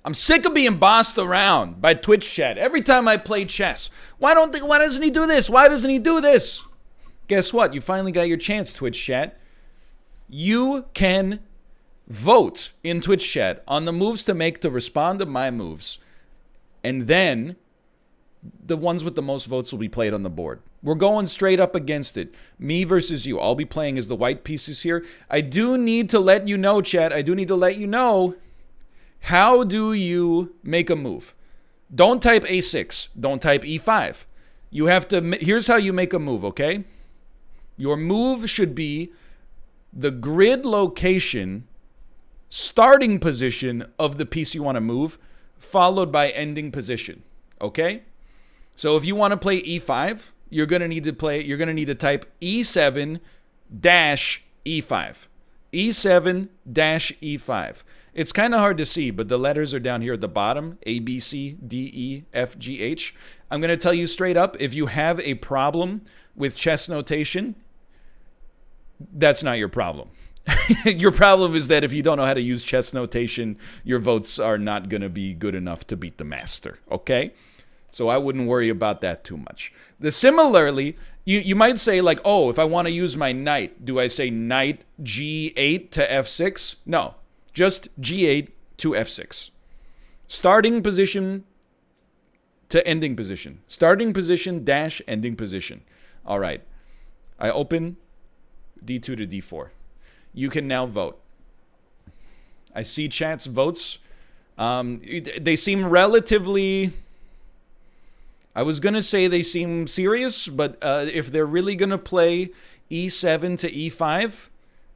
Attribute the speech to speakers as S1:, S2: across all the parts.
S1: I'm sick of being bossed around by Twitch chat every time I play chess. Why doesn't he do this? Why doesn't he do this? Guess what? You finally got your chance, Twitch chat. You can vote in Twitch chat on the moves to make to respond to my moves. And then the ones with the most votes will be played on the board. We're going straight up against it. Me versus you. I'll be playing as the white pieces here. I do need to let you know, chat. I do need to let you know. How do you make a move? Don't type A6. Don't type E5. You have to, here's how you make a move, okay? Your move should be the grid location, starting position of the piece you want to move, followed by ending position, okay? So if you want to play E5, you're going to need to type E7 dash E5. E7 dash E5. It's kind of hard to see, but the letters are down here at the bottom. A, B, C, D, E, F, G, H. I'm going to tell you straight up, if you have a problem with chess notation, that's not your problem. Your problem is that if you don't know how to use chess notation, your votes are not going to be good enough to beat the master, okay? So I wouldn't worry about that too much. Similarly, you might say like, oh, if I want to use my knight, do I say knight G8 to F6? No. Just G8 to F6. Starting position to ending position. Starting position dash ending position. All right. I open D2 to D4. You can now vote. I see chat's votes. They seem relatively... I was going to say they seem serious, but if they're really going to play E7 to E5,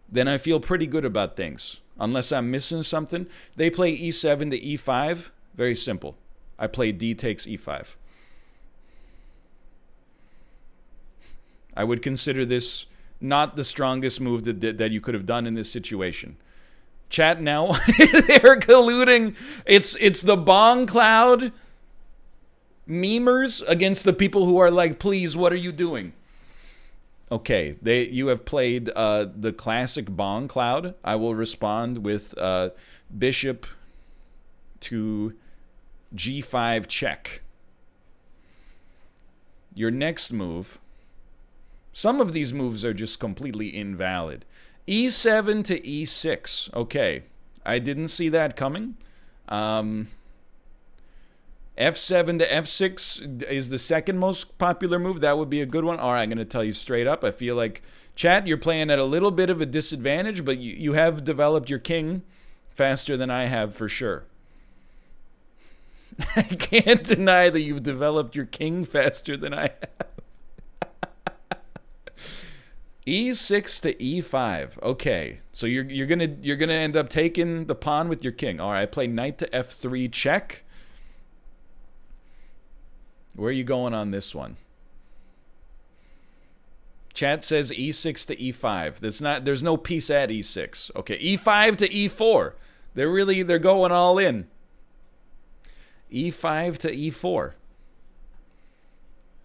S1: then I feel pretty good about things. Unless I'm missing something. They play E7 to E5. Very simple. I play D takes E5. I would consider this not the strongest move that you could have done in this situation. Chat now. They're colluding. It's the Bong Cloud memers against the people who are like, please, what are you doing? Okay, you have played the classic Bong Cloud. I will respond with bishop to G5 check. Your next move, some of these moves are just completely invalid. E7 to E6. Okay, I didn't see that coming. F7 to F6 is the second most popular move. That would be a good one. All right, I'm going to tell you straight up. I feel like, chat, you're playing at a little bit of a disadvantage, but you have developed your king faster than I have for sure. I can't deny that you've developed your king faster than I have. E6 to E5. Okay, so you're gonna end up taking the pawn with your king. All right, play knight to F3 check. Where are you going on this one? Chat says E6 to E5. There's no piece at E6. Okay, E5 to E4. They're going all in. E5 to E4.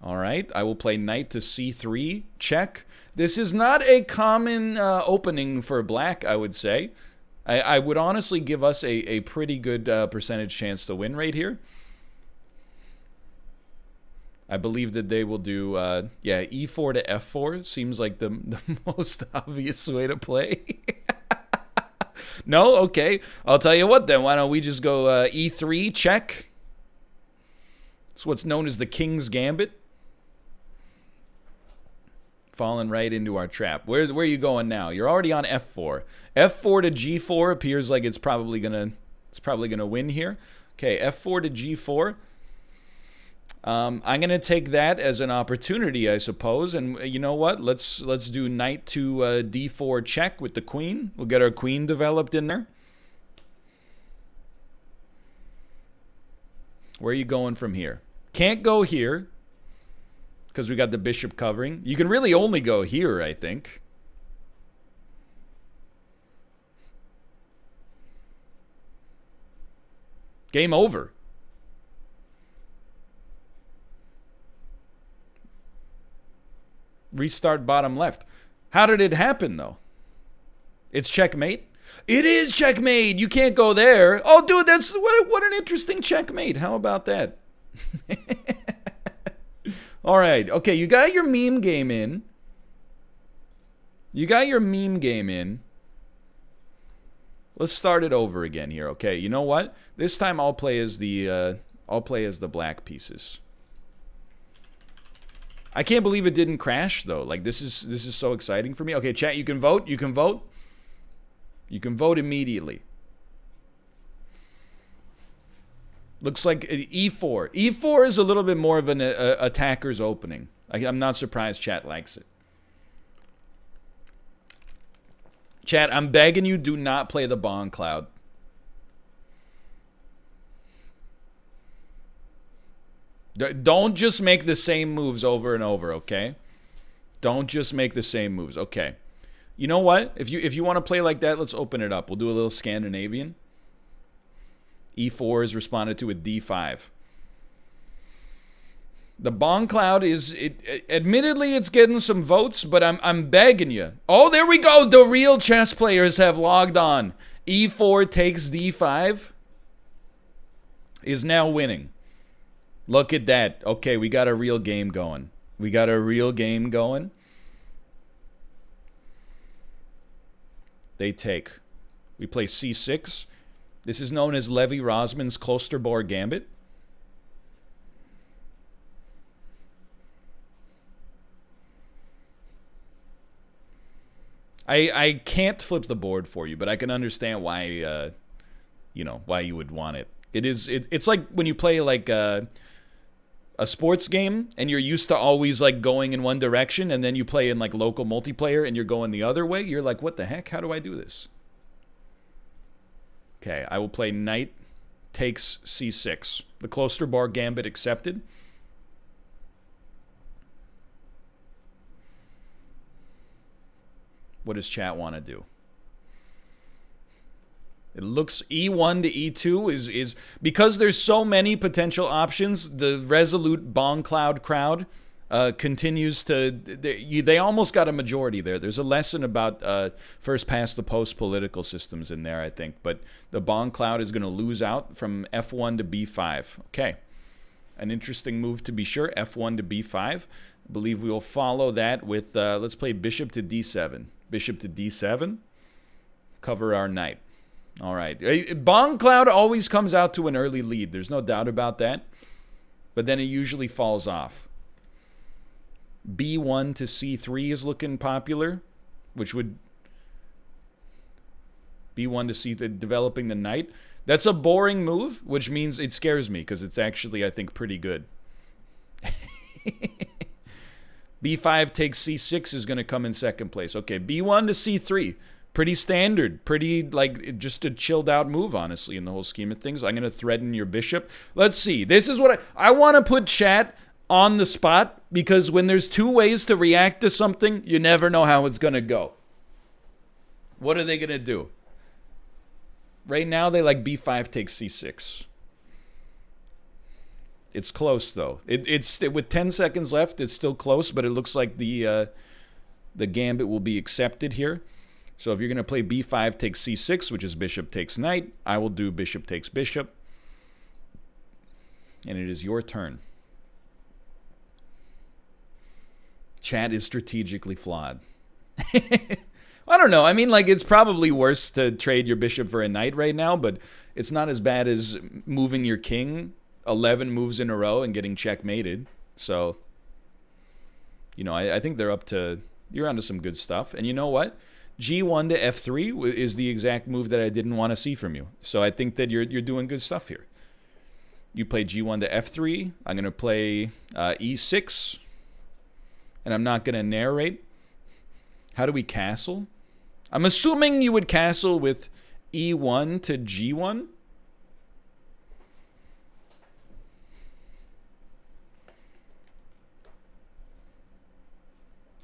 S1: All right, I will play knight to C3 check. This is not a common opening for black, I would say. I would honestly give us a pretty good percentage chance to win right here. I believe that they will do, E4 to F4 seems like the most obvious way to play. No? Okay. I'll tell you what then. Why don't we just go E3 check? It's what's known as the King's Gambit. Falling right into our trap. Where are you going now? You're already on F4. F4 to G4 appears like it's probably gonna win here. Okay, F4 to G4. I'm gonna take that as an opportunity, I suppose. And you know what? Let's do knight to D4 check with the queen. We'll get our queen developed in there. Where are you going from here? Can't go here because we got the bishop covering. You can really only go here, I think. Game over. Restart bottom left. How did it happen, though? It's checkmate. It is checkmate. You can't go there. Oh, dude, that's what an interesting checkmate. How about that? All right. Okay, you got your meme game in. You got your meme game in. Let's start it over again here. Okay, you know what? This time I'll play as the black pieces. I can't believe it didn't crash though. Like this is so exciting for me. Okay, chat, you can vote. You can vote. You can vote immediately. Looks like E4. E4 is a little bit more of an attacker's opening. I'm not surprised chat likes it. Chat, I'm begging you, do not play the Bong Cloud. Don't just make the same moves over and over, okay? Don't just make the same moves, okay? You know what? If you want to play like that, let's open it up. We'll do a little Scandinavian. E4 is responded to with D5. The Bong Cloud is, admittedly, it's getting some votes, but I'm begging you. Oh, there we go. The real chess players have logged on. E4 takes D5 is now winning. Look at that. Okay, we got a real game going. We got a real game going. They take. We play C6. This is known as Levy-Rosman's Klosterboer Gambit. I can't flip the board for you, but I can understand why, you know, why you would want it. It's like when you play like a sports game and you're used to always like going in one direction, and then you play in like local multiplayer and you're going the other way. You're like, what the heck? How do I do this? Okay, I will play knight takes C6. The Klosterboer Gambit accepted. What does chat want to do? It looks E1 to E2 is because there's so many potential options. The resolute Bong Cloud crowd continues to. They almost got a majority there. There's a lesson about first past the post political systems in there, I think. But the Bong Cloud is going to lose out from F1 to B5. Okay, an interesting move to be sure. F1 to B5. I believe we will follow that with let's play bishop to D7. Bishop to D7. Cover our knight. All right. Bong Cloud always comes out to an early lead. There's no doubt about that. But then it usually falls off. B1 to C3 is looking popular, which would B1 to C3, developing the knight. That's a boring move, which means it scares me because it's actually, I think, pretty good. B5 takes C6 is going to come in second place. Okay, B1 to C3. Pretty standard. Pretty, like, just a chilled out move, honestly, in the whole scheme of things. I'm going to threaten your bishop. Let's see. This is what I want to put chat on the spot, because when there's two ways to react to something, you never know how it's going to go. What are they going to do? Right now, they like B5 takes C6. It's close, though. It's with 10 seconds left, it's still close, but it looks like the gambit will be accepted here. So if you're going to play B5 takes C6, which is bishop takes knight, I will do bishop takes bishop. And it is your turn. Chat is strategically flawed. I don't know. I mean, like, it's probably worse to trade your bishop for a knight right now, but it's not as bad as moving your king 11 moves in a row and getting checkmated. So, you know, I think they're you're onto some good stuff. And you know what? G1 to F3 is the exact move that I didn't want to see from you. So I think that you're doing good stuff here. You play G1 to F3. I'm going to play E6. And I'm not going to narrate. How do we castle? I'm assuming you would castle with E1 to G1.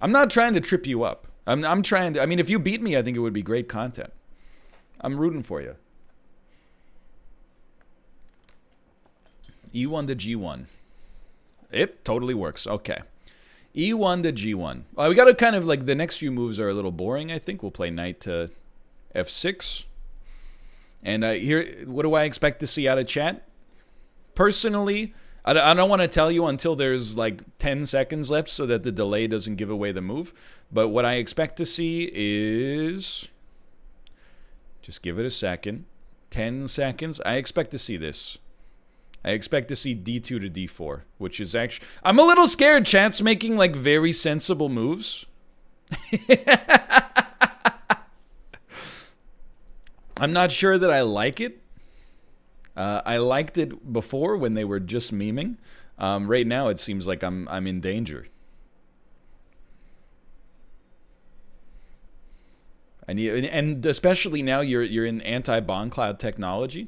S1: I'm not trying to trip you up. I'm trying to, I mean, if you beat me, I think it would be great content. I'm rooting for you. E1 to G1. It totally works. Okay. E1 to G1. We got to kind of, like, the next few moves are a little boring, I think. We'll play knight to f6. And here, what do I expect to see out of chat? Personally, I don't want to tell you until there's like 10 seconds left so that the delay doesn't give away the move. But what I expect to see is... Just give it a second. 10 seconds. I expect to see this. I expect to see d2 to d4, which is actually... I'm a little scared. Chat's making like very sensible moves. I'm not sure that I like it. I liked it before when they were just memeing. Right now it seems like I'm in danger. And especially now you're in anti-bond cloud technology.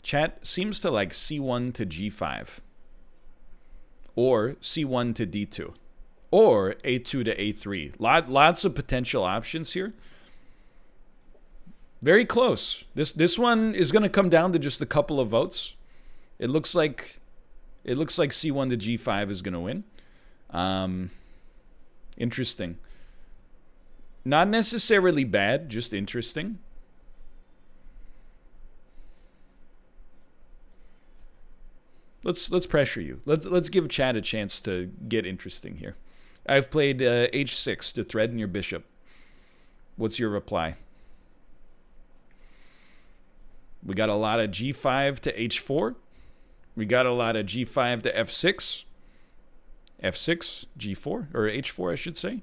S1: Chat seems to like c1 to g5, or c1 to d2, or a2 to a3. Lots of potential options here. Very close. This one is going to come down to just a couple of votes. It looks like c1 to g5 is going to win. Interesting. Not necessarily bad, just interesting. Let's pressure you. Let's give chat a chance to get interesting here. I've played h6 to threaten your bishop. What's your reply? We got a lot of g5 to h4. We got a lot of g5 to f6. f6, g4, or h4 I should say.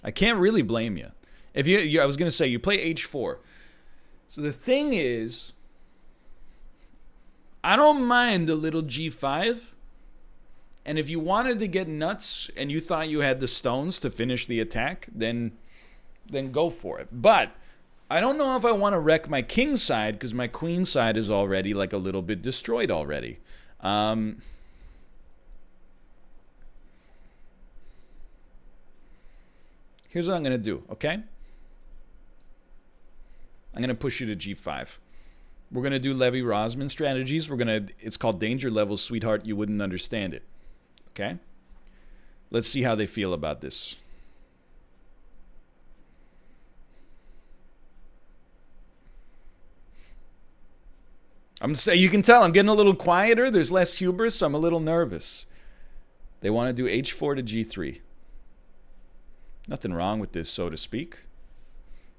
S1: I can't really blame you. If you I was going to say you play h4. So the thing is, I don't mind a little g5. And if you wanted to get nuts and you thought you had the stones to finish the attack, then go for it. But I don't know if I want to wreck my king side because my queen side is already like a little bit destroyed already. Here's what I'm going to do, okay? I'm going to push you to g5. We're going to do Levy-Rosman strategies. It's called danger levels, sweetheart. You wouldn't understand it. Okay? Let's see how they feel about this. You can tell I'm getting a little quieter. There's less hubris. I'm a little nervous. They want to do h4 to g3. Nothing wrong with this, so to speak.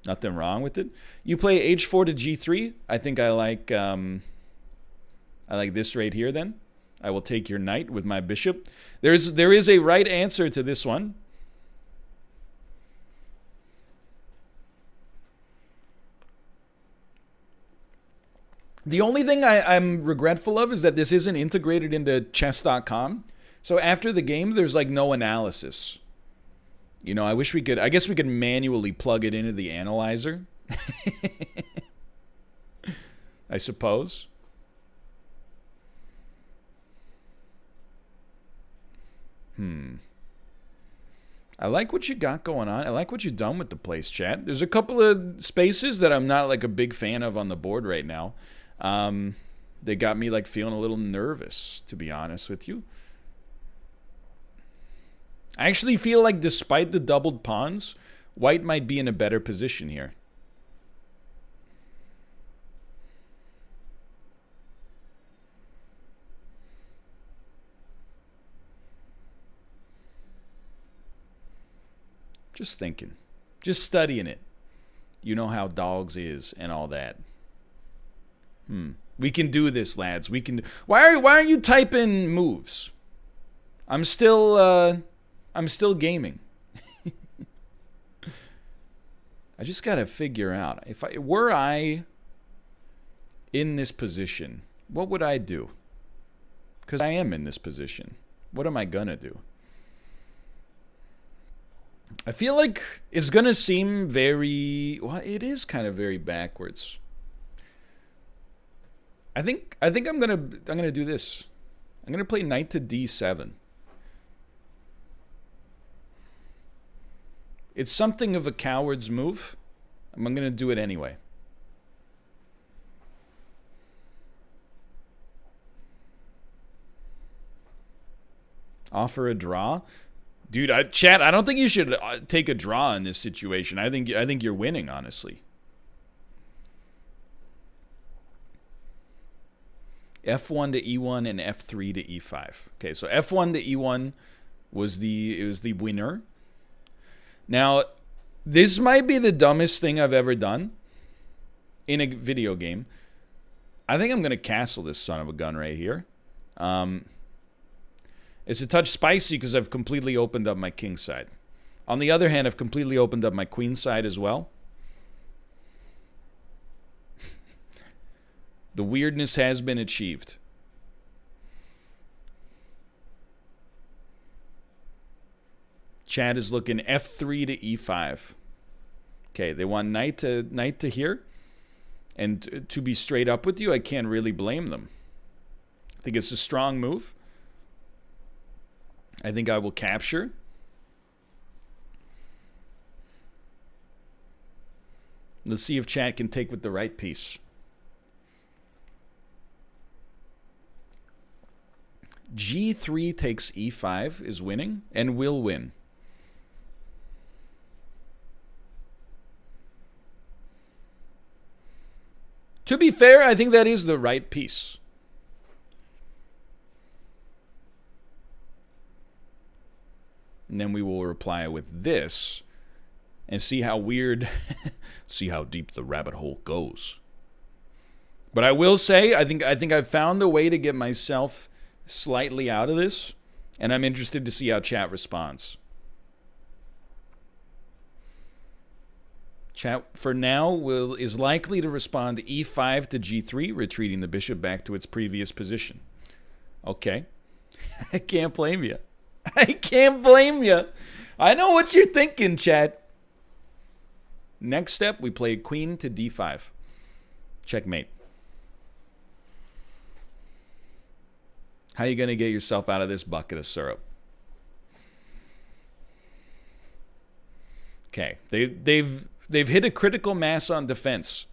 S1: Nothing wrong with it. You play h4 to g3. I think I like this right here then. I will take your knight with my bishop. There is a right answer to this one. The only thing I'm regretful of is that this isn't integrated into chess.com. So after the game, there's like no analysis. You know, I guess we could manually plug it into the analyzer. I suppose. I like what you got going on. I like what you've done with the place, chat. There's a couple of spaces that I'm not like a big fan of on the board right now. They got me like feeling a little nervous, to be honest with you. I actually feel like despite the doubled pawns, white might be in a better position here. Just thinking. Just studying it. You know how dogs is and all that. We can do this, lads. We can. Why aren't you typing moves? I'm still gaming. I just gotta figure out were I in this position, what would I do? Because I am in this position. What am I gonna do? I feel like it's gonna seem very, well, it is kind of very backwards. I think I'm gonna do this. I'm gonna play knight to d7. It's something of a coward's move. I'm gonna do it anyway. Offer a draw? Dude, chat, I don't think you should take a draw in this situation. I think you're winning, honestly. F1 to E1 and F3 to E5. Okay, so F1 to E1 was the winner. Now, this might be the dumbest thing I've ever done in a video game. I think I'm going to castle this son of a gun right here. It's a touch spicy because I've completely opened up my king side. On the other hand, I've completely opened up my queen side as well. The weirdness has been achieved. Chat is looking F3 to E5. Okay, they want knight to here. And to be straight up with you, I can't really blame them. I think it's a strong move. I think I will capture. Let's see if chat can take with the right piece. G3 takes E5 is winning and will win. To be fair, I think that is the right piece. And then we will reply with this and see how weird, see how deep the rabbit hole goes. But I will say, I think I've found a way to get myself slightly out of this, and I'm interested to see how chat responds. Chat, for now, is likely to respond to E5 to G3, retreating the bishop back to its previous position. Okay. I can't blame you. I can't blame you. I know what you're thinking, chat. Next step, we play queen to D5. Checkmate. How are you going to get yourself out of this bucket of syrup? Okay. They've hit a critical mass on defense.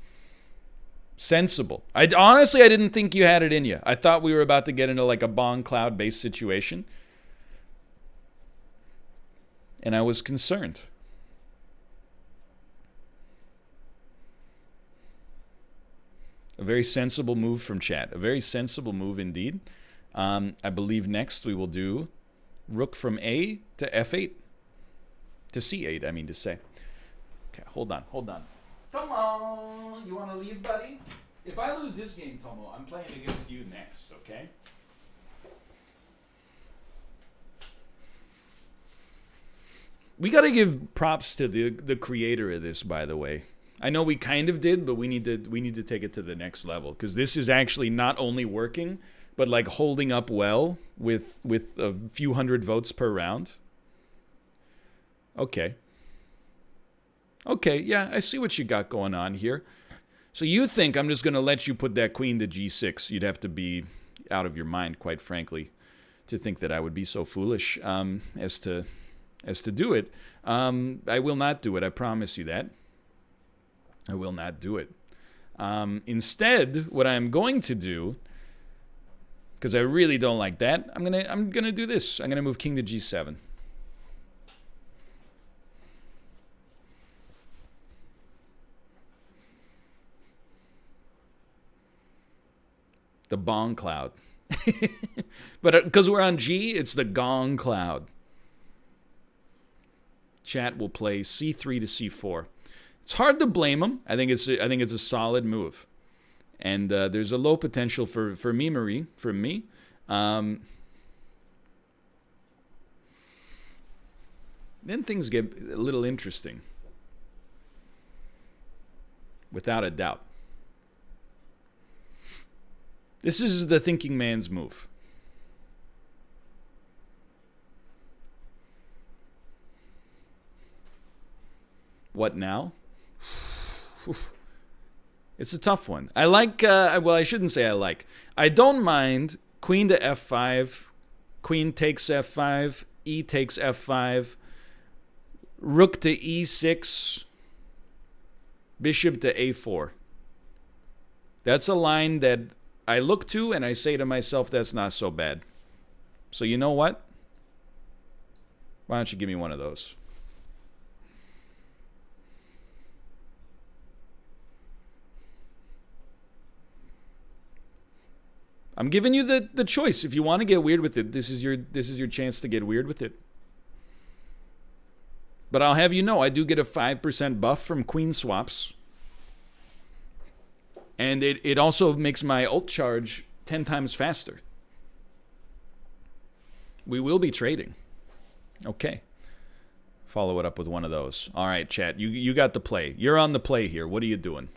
S1: Sensible. Honestly, I didn't think you had it in you. I thought we were about to get into like a Bong Cloud-based situation. And I was concerned. A very sensible move from chat. A very sensible move indeed. I believe next we will do rook from A to F8. To C8, I mean to say. Okay, hold on. Tomo, you want to leave, buddy? If I lose this game, Tomo, I'm playing against you next, okay? We got to give props to the creator of this, by the way. I know we kind of did, but we need to take it to the next level, because this is actually not only working, but like holding up well with a few hundred votes per round. Okay. Okay, yeah, I see what you got going on here. So you think I'm just going to let you put that queen to G6? You'd have to be out of your mind, quite frankly, to think that I would be so foolish as to do it. I will not do it. I promise you that. I will not do it. Instead, what I'm going to do, because I really don't like that, I'm gonna do this. I'm gonna move king to G7. The Bong Cloud. But because we're on G, it's the Gong Cloud. Chat will play C3 to C4. It's hard to blame him. I think it's a solid move, and there's a low potential for memery from me. Then things get a little interesting, without a doubt. This is the thinking man's move. What now? It's a tough one. I like, well, I shouldn't say I like. I don't mind queen to F5, queen takes F5, E takes F5, rook to E6, bishop to A4. That's a line that I look to and I say to myself, that's not so bad. So you know what? Why don't you give me one of those? I'm giving you the choice. If you want to get weird with it, this is your chance to get weird with it. But I'll have you know, I do get a 5% buff from queen swaps. And it also makes my ult charge 10 times faster. We will be trading. Okay. Follow it up with one of those. All right, chat. You got the play. You're on the play here. What are you doing?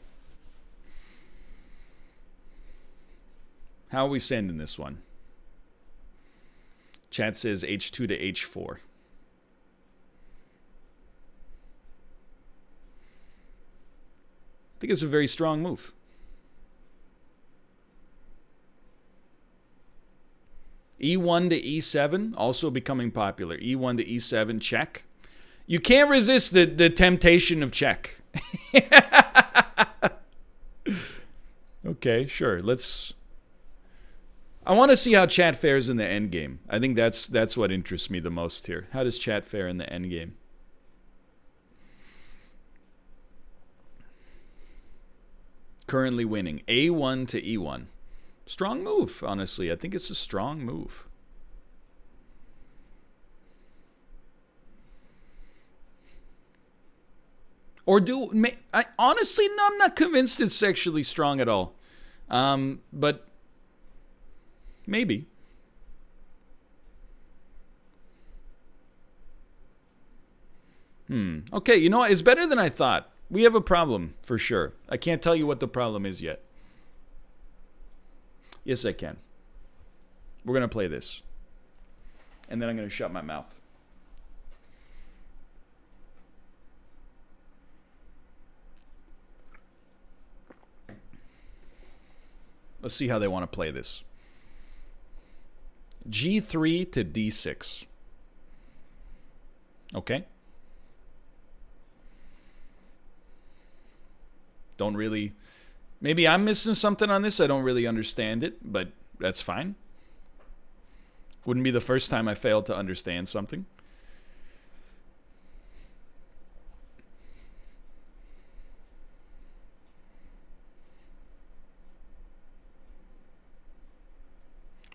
S1: How are we sending this one? Chat says H2 to H4. I think it's a very strong move. E1 to E7, also becoming popular. E1 to E7, check. You can't resist the temptation of check. Okay, sure. I want to see how chat fares in the endgame. I think that's what interests me the most here. How does chat fare in the endgame? Currently winning. A1 to E1. Strong move, honestly. I think it's a strong move. Or honestly, no, I'm not convinced it's sexually strong at all. But maybe. Okay, you know what? It's better than I thought. We have a problem, for sure. I can't tell you what the problem is yet. Yes, I can. We're going to play this. And then I'm going to shut my mouth. Let's see how they want to play this. G3 to D6. Okay. Don't really... Maybe I'm missing something on this. I don't really understand it, but that's fine. Wouldn't be the first time I failed to understand something.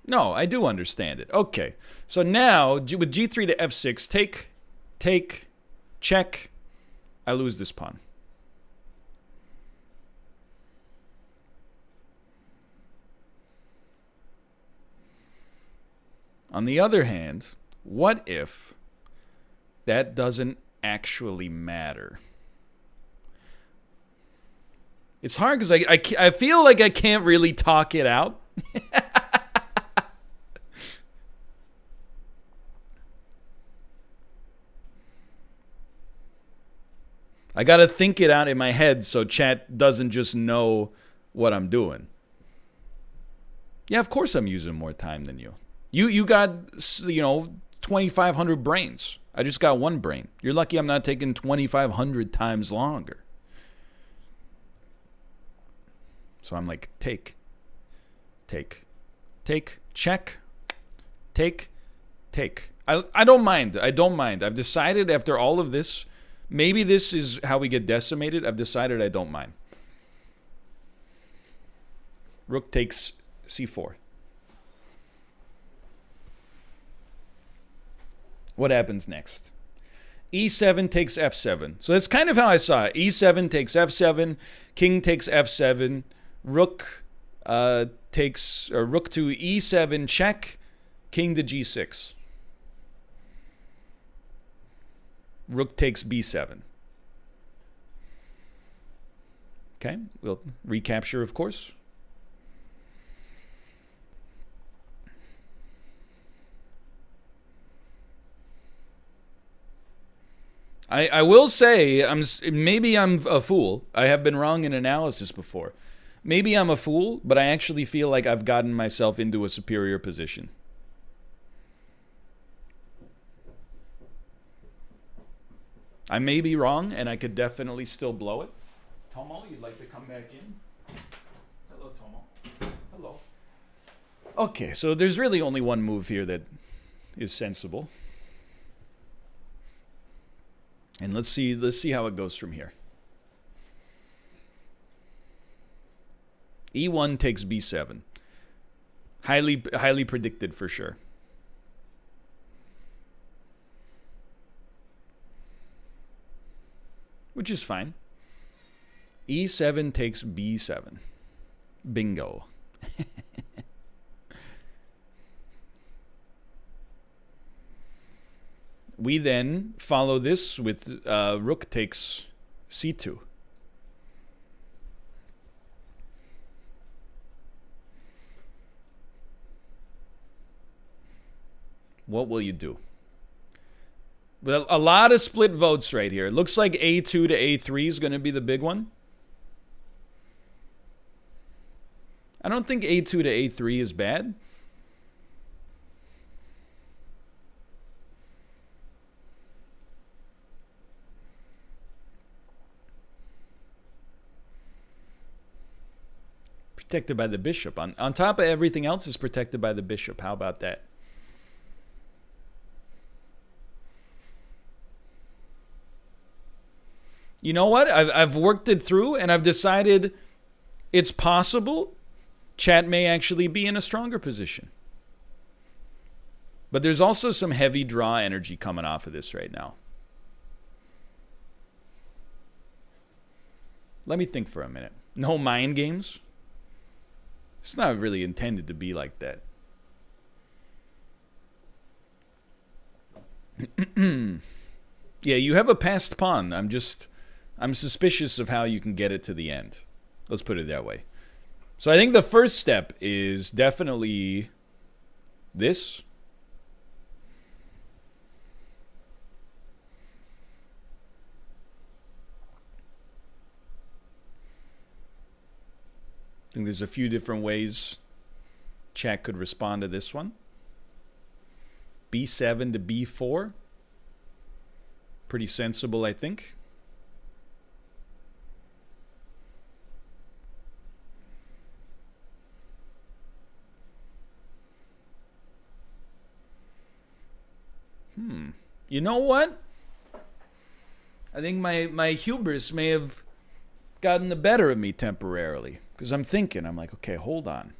S1: No, I do understand it. Okay. So now, with G3 to F6, take, check. I lose this pawn. On the other hand, what if that doesn't actually matter? It's hard because I feel like I can't really talk it out. I got to think it out in my head so chat doesn't just know what I'm doing. Yeah, of course I'm using more time than you. You got, 2,500 brains. I just got one brain. You're lucky I'm not taking 2,500 times longer. So I'm like, take, check, take. I don't mind. I've decided after all of this, maybe this is how we get decimated. I've decided I don't mind. Rook takes C4. What happens next? E7 takes F7. So that's kind of how I saw it. E7 takes F7. King takes F7. Rook rook to E7 check. King to G6. Rook takes B7. Okay, we'll recapture, of course. I will say, maybe I'm a fool. I have been wrong in analysis before. Maybe I'm a fool, but I actually feel like I've gotten myself into a superior position. I may be wrong, and I could definitely still blow it. Tomo, you'd like to come back in? Hello, Tomo. Hello. Okay, so there's really only one move here that is sensible. And let's see how it goes from here. E1 takes B7. Highly predicted for sure. Which is fine. E7 takes B7. Bingo. We then follow this with rook takes C2. What will you do? Well, a lot of split votes right here. It looks like A2 to A3 is going to be the big one. I don't think A2 to A3 is bad. Protected by the bishop. On top of everything else is protected by the bishop. How about that? You know what? I've worked it through and I've decided it's possible Chat may actually be in a stronger position. But there's also some heavy draw energy coming off of this right now. Let me think for a minute. No mind games? It's not really intended to be like that. Yeah, you have a passed pawn. I'm suspicious of how you can get it to the end. Let's put it that way. So I think the first step is definitely this. I think there's a few different ways Chat could respond to this one. B7 to B4. Pretty sensible, I think. You know what? I think my hubris may have gotten the better of me temporarily. Because I'm like, okay, hold on.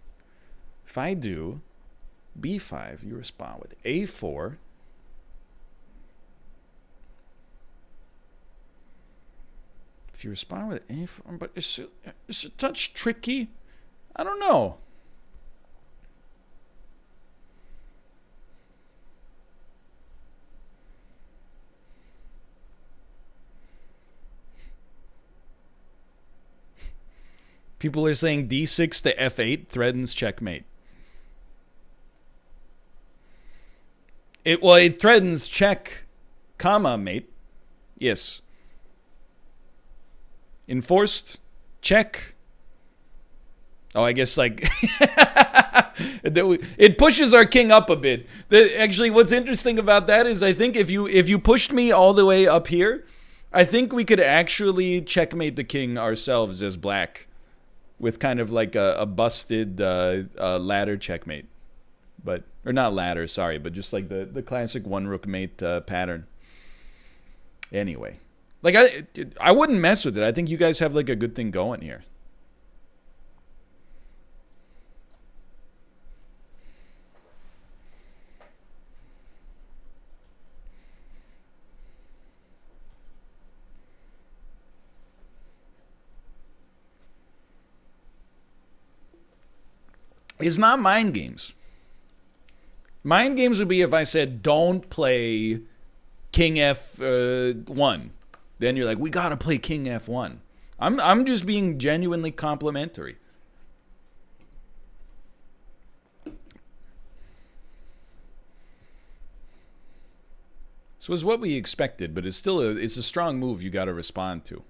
S1: If I do B5, you respond with A4. If you respond with A4, but it's a touch tricky. I don't know. People are saying D6 to F8 threatens checkmate. It threatens check, comma, mate. Yes. Enforced, check. Oh, I guess like it pushes our king up a bit. Actually, what's interesting about that is I think if you pushed me all the way up here, I think we could actually checkmate the king ourselves as black. With kind of like a busted ladder checkmate. Or not ladder, sorry, but just like the classic one rook mate pattern. Anyway. Like, I wouldn't mess with it. I think you guys have like a good thing going here. It's not mind games. Mind games would be if I said, don't play King F1. Then you're like, we gotta play King F1. I'm just being genuinely complimentary. So it's what we expected, but it's a strong move you gotta respond to.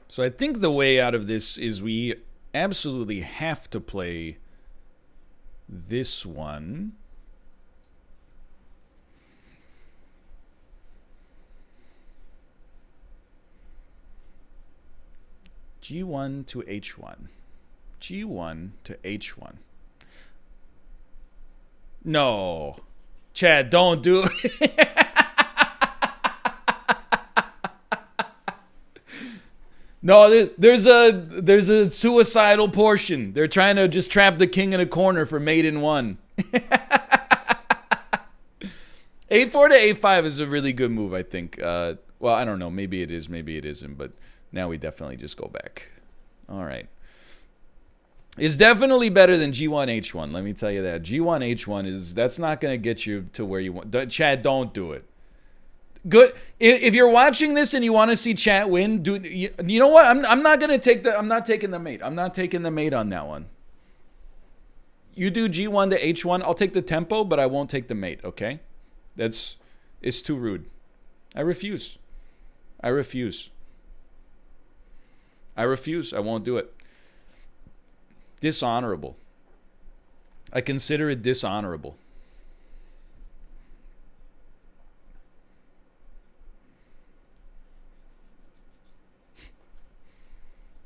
S1: So I think the way out of this is we absolutely have to play this one. G1 to H1. G1 to H1. No. Chad, don't do it. No, there's a suicidal portion. They're trying to just trap the king in a corner for mate in one. A4 to A5 is a really good move, I think. Well, I don't know. Maybe it is, maybe it isn't. But now we definitely just go back. All right. It's definitely better than G1 H1. Let me tell you that. G1 H1 that's not going to get you to where you want. Chad, don't do it. Good. If you're watching this and you want to see chat win, dude, you know what? I'm not gonna take the. I'm not taking the mate. I'm not taking the mate on that one. You do G1 to H1. I'll take the tempo, but I won't take the mate. Okay, it's too rude. I refuse. I refuse. I refuse. I won't do it. Dishonorable. I consider it dishonorable.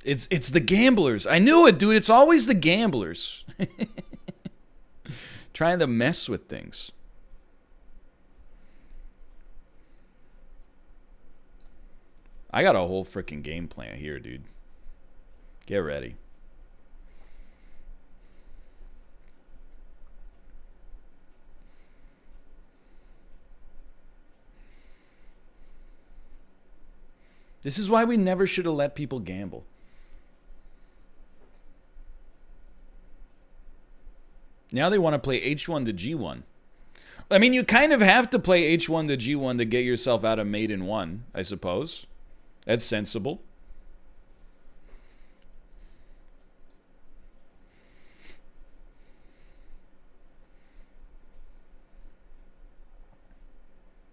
S1: It's the gamblers. I knew it, dude. It's always the gamblers. Trying to mess with things. I got a whole freaking game plan here, dude. Get ready. This is why we never should have let people gamble. Now they want to play H1 to G1. I mean, you kind of have to play H1 to G1 to get yourself out of mate in one, I suppose. That's sensible.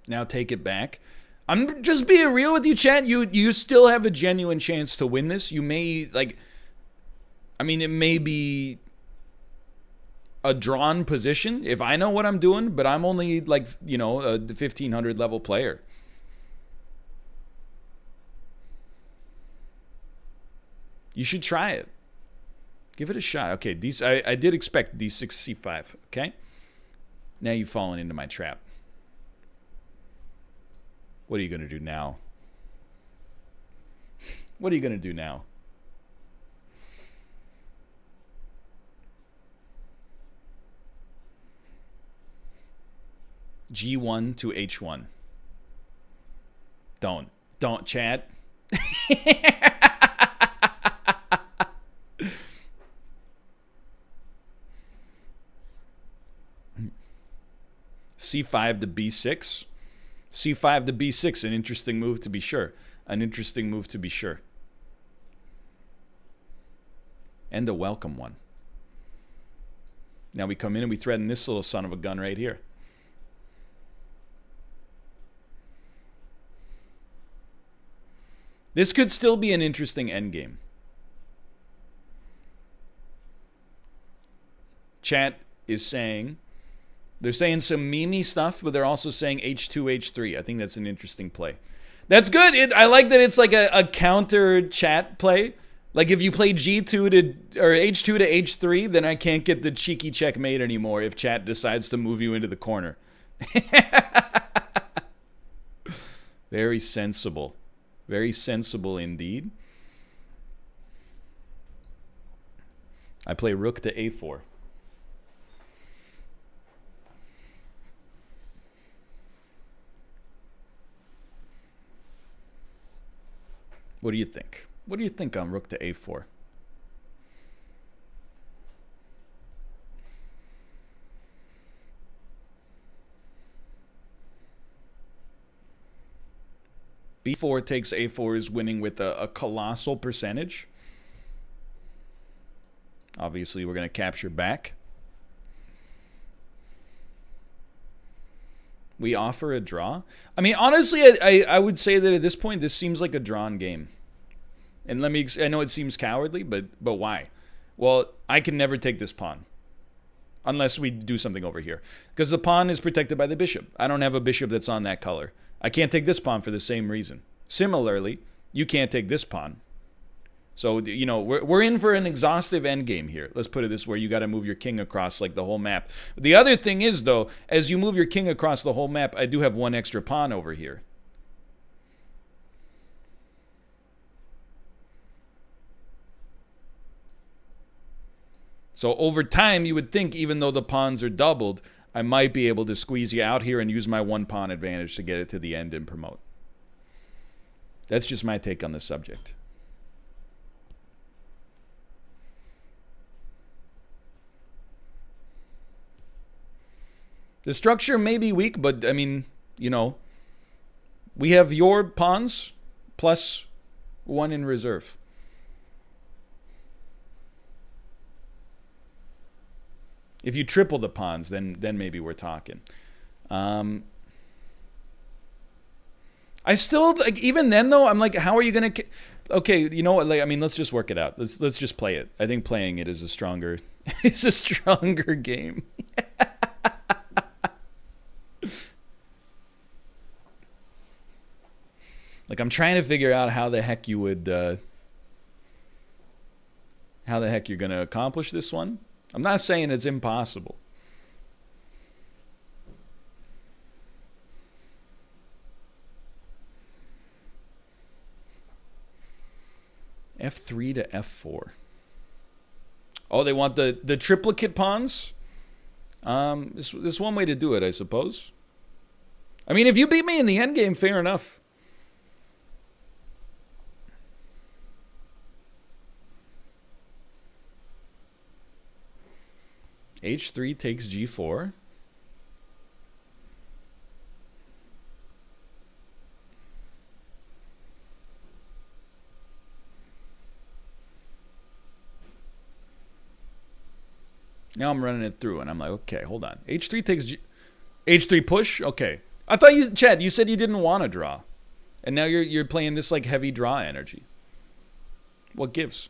S1: Now take it back. I'm just being real with you, chat. You still have a genuine chance to win this. You may, like... I mean, it may be a drawn position if I know what I'm doing, but I'm only like, you know, a 1500 level player. You should try it. Give it a shot. Okay, I did expect D6 C5, okay? Now you've fallen into my trap. What are you going to do now? What are you going to do now? G1 to H1. Don't, Chad. C5 to B6. C5 to B6, an interesting move to be sure. An interesting move to be sure. And a welcome one. Now we come in and we threaten this little son of a gun right here. This could still be an interesting endgame. Chat is saying, they're saying some meme stuff, but they're also saying H2, H3. I think that's an interesting play. That's good. I like that it's like a counter chat play. Like if you play G2 to, or H2 to H3, then I can't get the cheeky checkmate anymore if chat decides to move you into the corner. Very sensible. Very sensible indeed. I play rook to A4. What do you think? What do you think on rook to A4? B4 takes A4 is winning with a colossal percentage. Obviously, we're going to capture back. We offer a draw. I mean, honestly, I would say that at this point, this seems like a drawn game. And let me, I know it seems cowardly, but why? Well, I can never take this pawn. Unless we do something over here. Because the pawn is protected by the bishop. I don't have a bishop that's on that color. I can't take this pawn for the same reason. Similarly, you can't take this pawn. So, you know, we're in for an exhaustive endgame here. Let's put it this way. You got to move your king across, like, the whole map. The other thing is, though, as you move your king across the whole map, I do have one extra pawn over here. So over time, you would think, even though the pawns are doubled, I might be able to squeeze you out here and use my one pawn advantage to get it to the end and promote. That's just my take on the subject. The structure may be weak, but, I mean, you know, we have your pawns plus one in reserve. If you triple the pawns, then maybe we're talking. I still, like, even then, though, I'm like, how are you going to... Okay, you know what? Like, I mean, let's just work it out. Let's just play it. I think playing it is a stronger... it's a stronger game. Like, I'm trying to figure out how the heck you would... how the heck you're going to accomplish this one. I'm not saying it's impossible. F3 to F4. Oh, they want the triplicate pawns? This one way to do it, I suppose. I mean, if you beat me in the endgame, fair enough. H3 takes G4. Now I'm running it through, and I'm like, okay, hold on. H3 takes H3 push? Okay. I thought you, Chad, you said you didn't want to draw. And now you're playing this, like, heavy draw energy. What gives?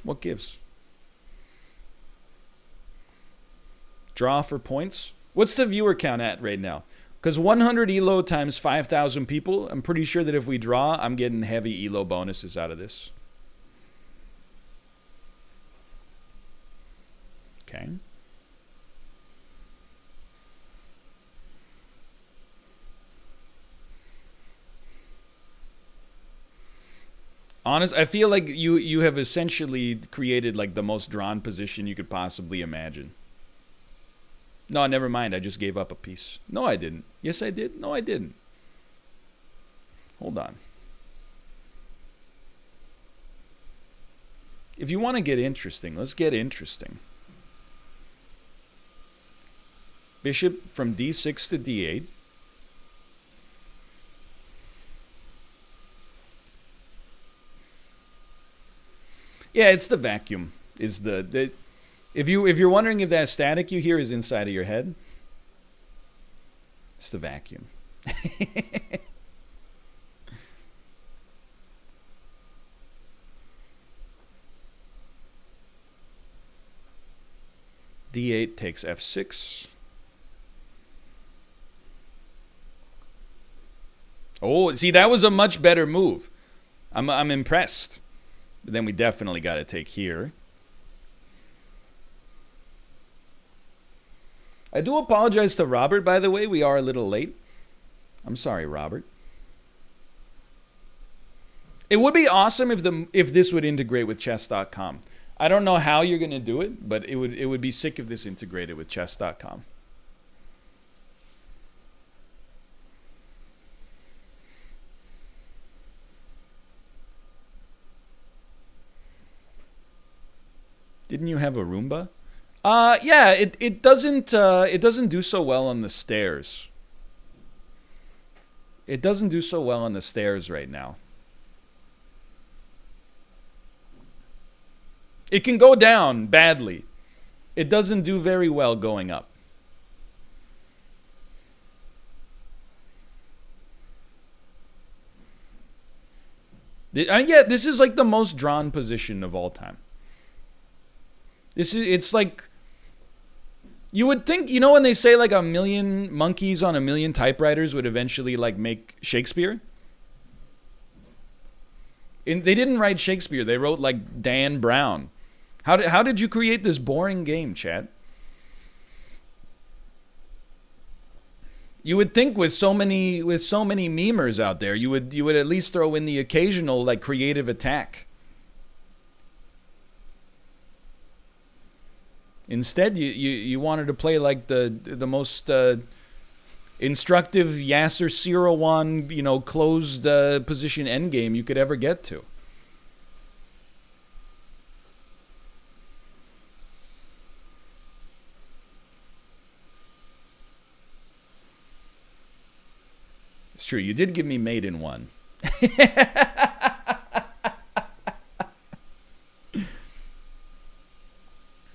S1: What gives? Draw for points? What's the viewer count at right now? Because 100 elo times 5,000 people, I'm pretty sure that if we draw, I'm getting heavy elo bonuses out of this. Okay. Honest, I feel like you have essentially created, like, the most drawn position you could possibly imagine. No, never mind. I just gave up a piece. No, I didn't. Yes, I did. No, I didn't. Hold on. If you want to get interesting, let's get interesting. Bishop from D6 to D8. Yeah, it's the vacuum. Is the if you're wondering if that static you hear is inside of your head, it's the vacuum. D8 takes F6. Oh, see, that was a much better move. I'm impressed. But then we definitely got to take here. I do apologize to Robert, by the way. We are a little late. I'm sorry, Robert. It would be awesome if this would integrate with chess.com. I don't know how you're going to do it, but it would be sick if this integrated with chess.com. Didn't you have a Roomba? Yeah, it doesn't do so well on the stairs. It doesn't do so well on the stairs right now. It can go down badly. It doesn't do very well going up. Yeah, this is like the most drawn position of all time. It's like, you would think, you know, when they say like a million monkeys on a million typewriters would eventually like make Shakespeare? They didn't write Shakespeare. They wrote like Dan Brown. How did you create this boring game, chat? You would think with so many memers out there, you would at least throw in the occasional like creative attack. Instead, you wanted to play like the most instructive Yasser Sirawan, you know, closed position endgame you could ever get to. It's true. You did give me mate in one.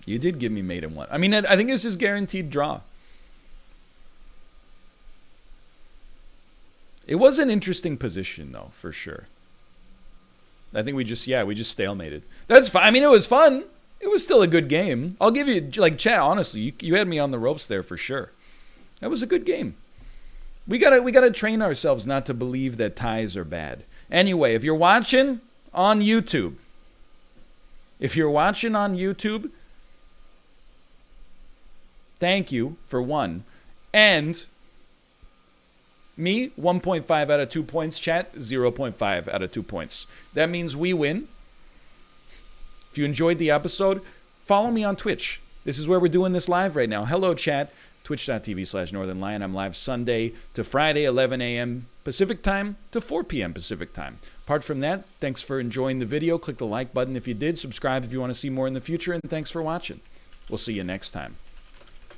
S1: You did give me mate in one. I mean, I think this is guaranteed draw. It was an interesting position, though, for sure. I think we just stalemated. That's fine. I mean, it was fun. It was still a good game. I'll give you, like, chat, honestly, you had me on the ropes there for sure. That was a good game. We gotta train ourselves not to believe that ties are bad. Anyway, if you're watching on YouTube, thank you for one. And me, 1.5 out of 2 points. Chat, 0.5 out of 2 points. That means we win. If you enjoyed the episode, follow me on Twitch. This is where we're doing this live right now. Hello, chat. Twitch.tv/NorthernLion. I'm live Sunday to Friday, 11 a.m. Pacific time to 4 p.m. Pacific time. Apart from that, thanks for enjoying the video. Click the like button if you did. Subscribe if you want to see more in the future. And thanks for watching. We'll see you next time.